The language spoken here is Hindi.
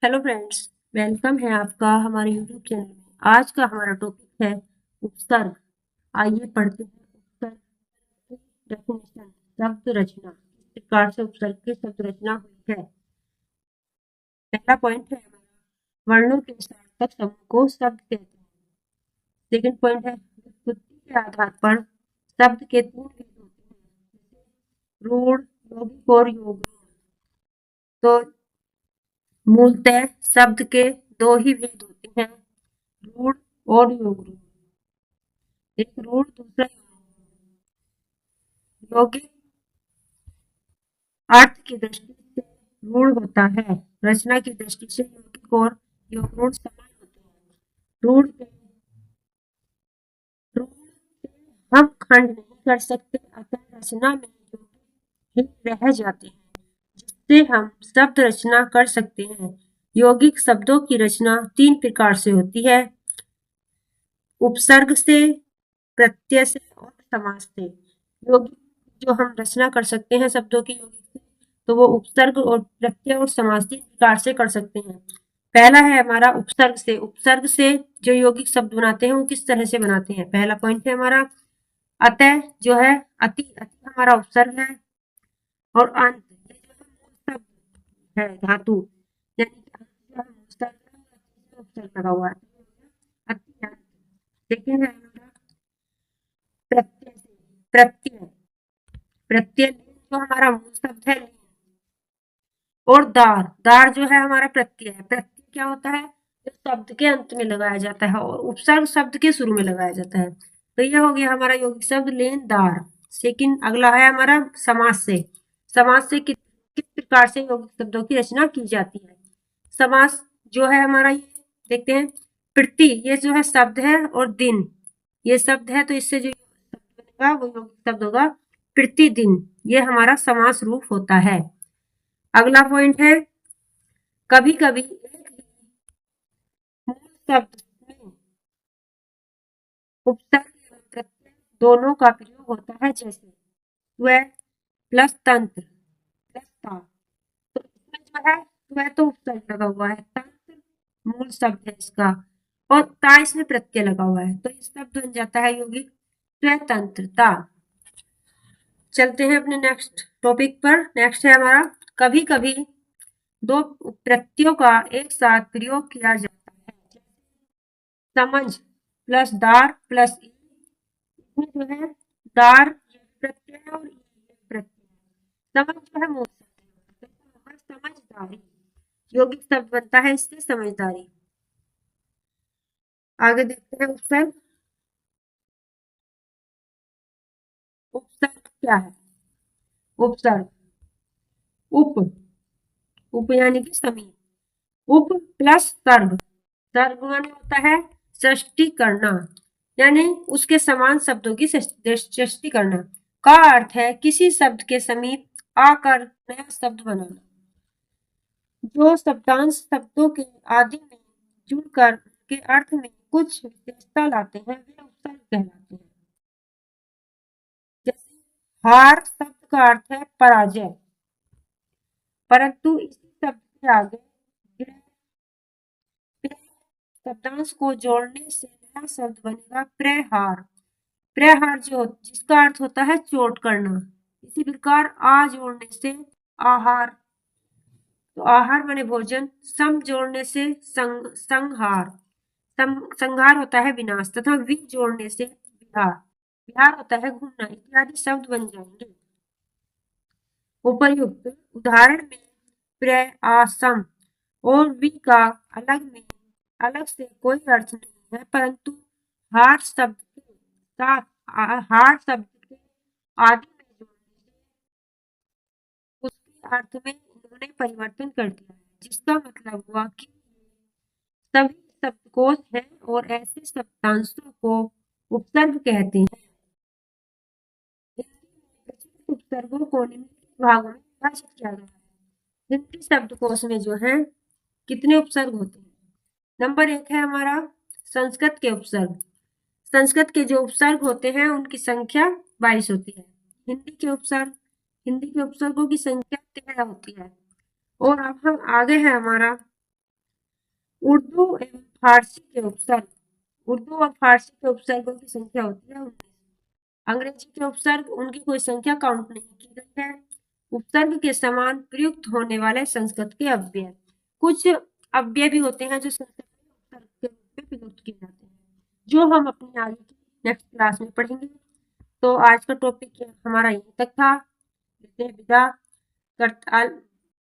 हेलो फ्रेंड्स, वेलकम है आपका हमारे यूट्यूब चैनल में। आज का हमारा टॉपिक है उपसर्ग। आइए पढ़ते हैं उपसर्ग की डेफिनेशन। शब्द रचना, किस प्रकार से उपसर्ग की शब्द रचना हुई है। पहला पॉइंट है हमारा, वर्णों के सार्थक समूह को शब्द कहते हैं। सेकंड पॉइंट है, व्युत्पत्ति के आधार पर शब्द के तीन भेद होते हैं, रूढ़, यौगिक और योग। तो मूलतः शब्द के दो ही भेद होते हैं, रूढ़ और योग। एक रूढ़, दूसरा यौगिक। अर्थ की दृष्टि से रूढ़ होता है, रचना की दृष्टि से यौगिक और योग रूढ़ समान होते हैं। रूढ़ से हम खंड नहीं कर सकते, अतः रचना में यौगिक ही रह जाते हैं, जिससे हम शब्द रचना कर सकते हैं। यौगिक शब्दों की रचना तीन प्रकार से होती है, उपसर्ग से, प्रत्यय से और समास से। यौगिक जो हम रचना कर सकते हैं शब्दों की यौगिक से, तो वो उपसर्ग और प्रत्यय और समास तीन प्रकार से कर सकते हैं। पहला है हमारा उपसर्ग से। उपसर्ग से जो यौगिक शब्द बनाते हैं वो किस तरह से बनाते हैं। पहला पॉइंट है हमारा अतः, जो है अति। अति हमारा उपसर्ग है। और अंत, ये जो है मूल शब्द है, धातु, यानी कि अंत जो है मूल शब्द है, उपसर्ग लगा हुआ है, अति अंत। सेकेंड है हमारा प्रत्यय से। प्रत्यय, प्रत्यय जो हमारा मूल शब्द है। और दार, दार जो है हमारा प्रत्यय है। प्रत्यय क्या होता है, जो शब्द के अंत में लगाया जाता है और उपसर्ग शब्द के शुरू में लगाया जाता है। तो यह हो गया हमारा यौगिक शब्द लेनदार। सेकंड, अगला है हमारा समास से। समास से किस प्रकार से यौगिक शब्दों की रचना की जाती है। समास जो है हमारा, ये देखते हैं, प्रति, ये जो है शब्द है, और दिन, ये शब्द है, तो इससे जो शब्द बनेगा वो यौगिक शब्द होगा प्रतिदिन। ये हमारा समास रूप होता है। अगला पॉइंट है, कभी कभी एक ही मूल शब्द में उपसर्ग एवं प्रत्यय दोनों का प्रयोग होता है, जैसे स्व प्लस तंत्र प्लस ता। तो इसमें जो है स्व तो उपसर्ग लगा हुआ है, तंत्र मूल शब्द है इसका, और ता इसमें प्रत्यय लगा हुआ है, तो इस शब्द बन जाता है यौगिक स्वतंत्रता। चलते हैं अपने नेक्स्ट टॉपिक पर। नेक्स्ट है हमारा, कभी कभी दो प्रत्ययों का एक साथ प्रयोग किया जाता है। समझ प्लस दार प्लस ई, इसमें जो है दार ये प्रत्यय है और ई ये प्रत्यय है। समझ जो है मूल शब्द है, तो होगा समझदारी। यौगिक शब्द बनता है इससे समझदारी। आगे देखते हैं उपसर्ग। उपसर्ग क्या है। उपसर्ग, उप, उप यानी कि समीप। उप प्लस सर्ग, सर्ग माने होता है सृष्टि करना, यानी उसके समान शब्दों की सृष्टि करना। का अर्थ है किसी शब्द के समीप आकर नया शब्द बनाना। जो शब्दांश शब्दों के आदि में जुड़कर उनके अर्थ में कुछ विशेषता लाते हैं, वे उपसर्ग कहलाते हैं। जैसे हार शब्द का अर्थ है पराजय, परंतु इसी शब्द के आगे शब्दांश को जोड़ने से नया शब्द बनेगा प्रहार। प्रहार जो जिसका अर्थ होता है चोट करना। इसी प्रकार आ जोड़ने से आहार, तो आहार माने भोजन। सम जोड़ने से संहार, संहार होता है विनाश, तथा वि जोड़ने से विहार, विहार होता है घूमना, इत्यादि शब्द बन जाएंगे। उपर्युक्त उदाहरण में प्र, आसम और वि का अलग से कोई अर्थ नहीं है, परंतु हार शब्द के साथ हार शब्द के आदि में जोड़ने से उसके अर्थ में इन्होंने परिवर्तन कर दिया है, जिसका मतलब हुआ कि सभी शब्दकोश हैं और ऐसे शब्दांशों को उपसर्ग कहते हैं। हिंदी में प्रचलित उपसर्गों को निम्नलिखित भागों में विभाजित किया गया है। हिंदी शब्दकोश में जो है कितने उपसर्ग होते हैं। नंबर एक है हमारा संस्कृत के उपसर्ग। संस्कृत के जो उपसर्ग होते हैं उनकी संख्या 22 होती है। हिंदी के उपसर्गों की संख्या 13 होती है। और अब हम आगे है हमारा उर्दू एवं फारसी के उपसर्ग, उर्दू और फारसी के उपसर्गों की संख्या होती है 19। अंग्रेजी के उपसर्ग उनकी कोई संख्या काउंट नहीं की गई है। उपसर्ग के समान प्रयुक्त होने वाले संस्कृत के अव्यय, कुछ अव्यय भी होते हैं जो संस्कृत में उपसर्ग के रूप में प्रयुक्त किए जाते हैं, जो हम अपनी आगे की नेक्स्ट क्लास में पढ़ेंगे। तो आज का टॉपिक हमारा यहीं तक था। लेते हैं विदा।